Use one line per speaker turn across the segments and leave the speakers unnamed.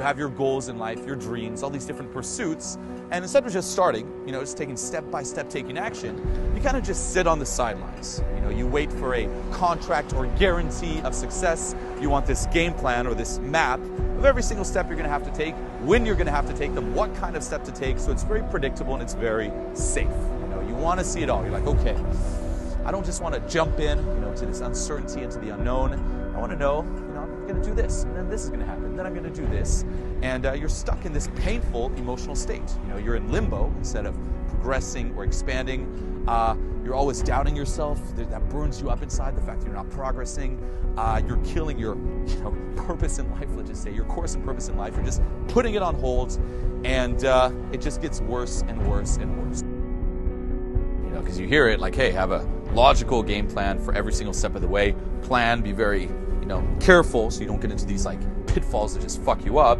you have your goals in life, your dreams, all these different pursuits, and instead of just starting, just taking step-by-step taking action, you kind of just sit on the sidelines. You wait for a contract or guarantee of success. You want this game plan or this map of every single step you're going to have to take, when you're going to have to take them, what kind of step to take, so it's very predictable and it's very safe. You want to see it all. You're like, okay, I don't just want to jump in, to this uncertainty, into the unknown. I want to know, I'm going to do this, and then this is going to happen, then I'm going to do this. And you're stuck in this painful emotional state. You're in limbo instead of progressing or expanding. You're always doubting yourself. That burns you up inside, the fact that you're not progressing. You're killing your purpose in life, let's just say, your course and purpose in life. You're just putting it on hold, and it just gets worse and worse and worse. Because you hear it like, hey, have a logical game plan for every single step of the way. Plan, be very, careful so you don't get into these pitfalls that just fuck you up.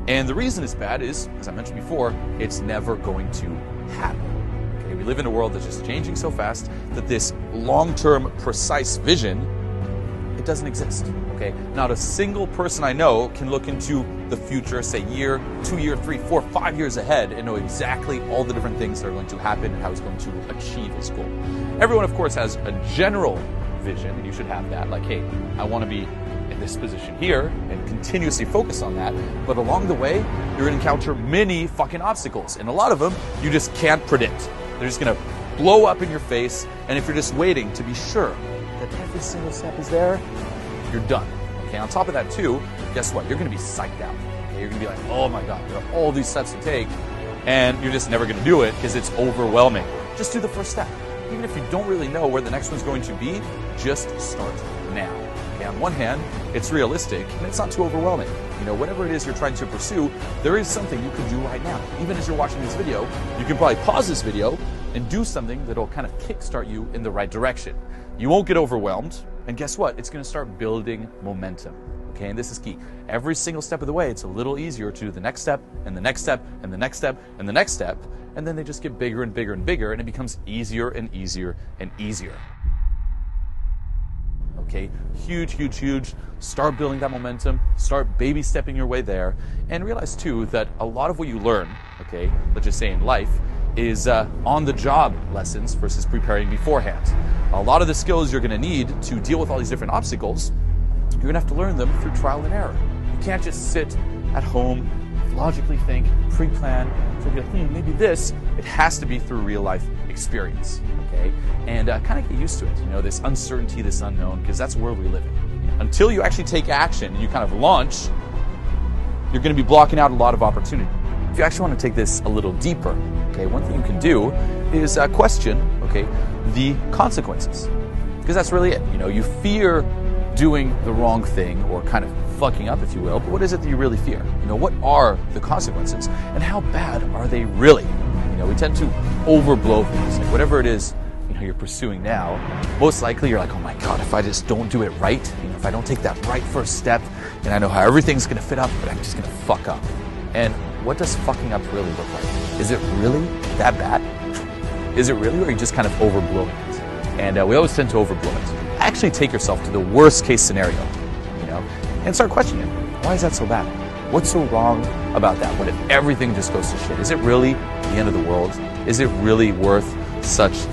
And the reason it's bad is, as I mentioned before, it's never going to happen. Okay, we live in a world that's just changing so fast that this long-term, precise vision, it doesn't exist. Okay, not a single person I know can look into the future, say year, 2 year, 3, 4, 5 years ahead and know exactly all the different things that are going to happen and how he's going to achieve his goal. Everyone, of course, has a general vision, and you should have that. Like, hey, I want to be in this position here and continuously focus on that. But along the way, you're going to encounter many fucking obstacles. And a lot of them, you just can't predict. They're just going to blow up in your face. And if you're just waiting to be sure that every single step is there, you're done. Okay, on top of that too, guess what? You're going to be psyched out. Okay, you're going to be like, oh my God, there are all these steps to take. And you're just never going to do it because it's overwhelming. Just do the first step. Even if you don't really know where the next one's going to be, just start now. Okay, on one hand, it's realistic and it's not too overwhelming. Whatever it is you're trying to pursue, there is something you can do right now. Even as you're watching this video, you can probably pause this video and do something that'll kind of kickstart you in the right direction. You won't get overwhelmed, and guess what? It's going to start building momentum. Okay, and this is key. Every single step of the way, it's a little easier to do the next step, and the next step, and the next step, and the next step, and then they just get bigger and bigger and bigger, and it becomes easier and easier and easier. Okay, huge, huge, huge. Start building that momentum, start baby stepping your way there, and realize too that a lot of what you learn, okay, let's just say in life, is on-the-job lessons versus preparing beforehand. A lot of the skills you're going to need to deal with all these different obstacles, you're going to have to learn them through trial and error. You can't just sit at home, logically think, pre-plan, figure, maybe this. It has to be through real-life experience, okay? And kind of get used to it, this uncertainty, this unknown, because that's where we live in. Until you actually take action and you kind of launch, you're going to be blocking out a lot of opportunity. If you actually want to take this a little deeper, okay, one thing you can do is question, okay, the consequences. Because that's really it. You fear doing the wrong thing or kind of fucking up, if you will, but what is it that you really fear? What are the consequences and how bad are they really? We tend to overblow things. Like whatever it is, you're pursuing now, most likely you're like, oh my God, if I just don't do it right, if I don't take that right first step, and I know how everything's going to fit up, but I'm just going to fuck up. And what does fucking up really look like? Is it really that bad? Is it really, or are you just kind of overblowing it? And we always tend to overblow it. Actually take yourself to the worst case scenario, and start questioning, why is that so bad? What's so wrong about that? What if everything just goes to shit? Is it really the end of the world? Is it really worth such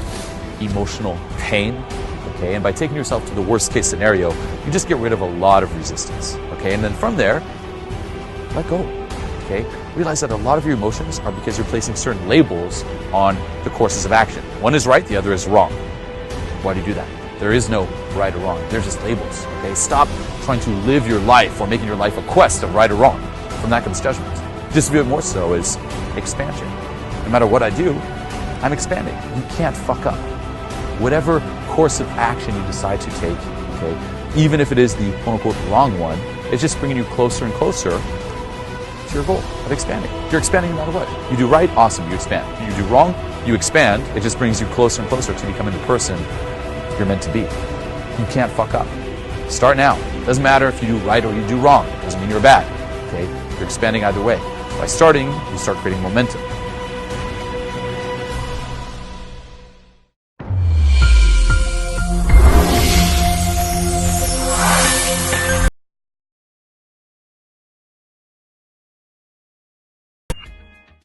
emotional pain? Okay, and by taking yourself to the worst case scenario, you just get rid of a lot of resistance. Okay, and then from there, let go. Okay, realize that a lot of your emotions are because you're placing certain labels on the courses of action. One is right, the other is wrong. Why do you do that? There is no right or wrong. They're just labels. Okay, stop trying to live your life or making your life a quest of right or wrong. From that comes judgment. Just a bit more so is expansion. No matter what I do, I'm expanding. You can't fuck up. Whatever course of action you decide to take, okay, even if it is the quote-unquote wrong one, it's just bringing you closer and closer to your goal of expanding. You're expanding no matter what. You do right, awesome, you expand. You do wrong, you expand. It just brings you closer and closer to becoming the person you're meant to be. You can't fuck up. Start now. Doesn't matter if you do right or you do wrong. Doesn't mean you're bad. Okay? You're expanding either way. By starting, you start creating momentum.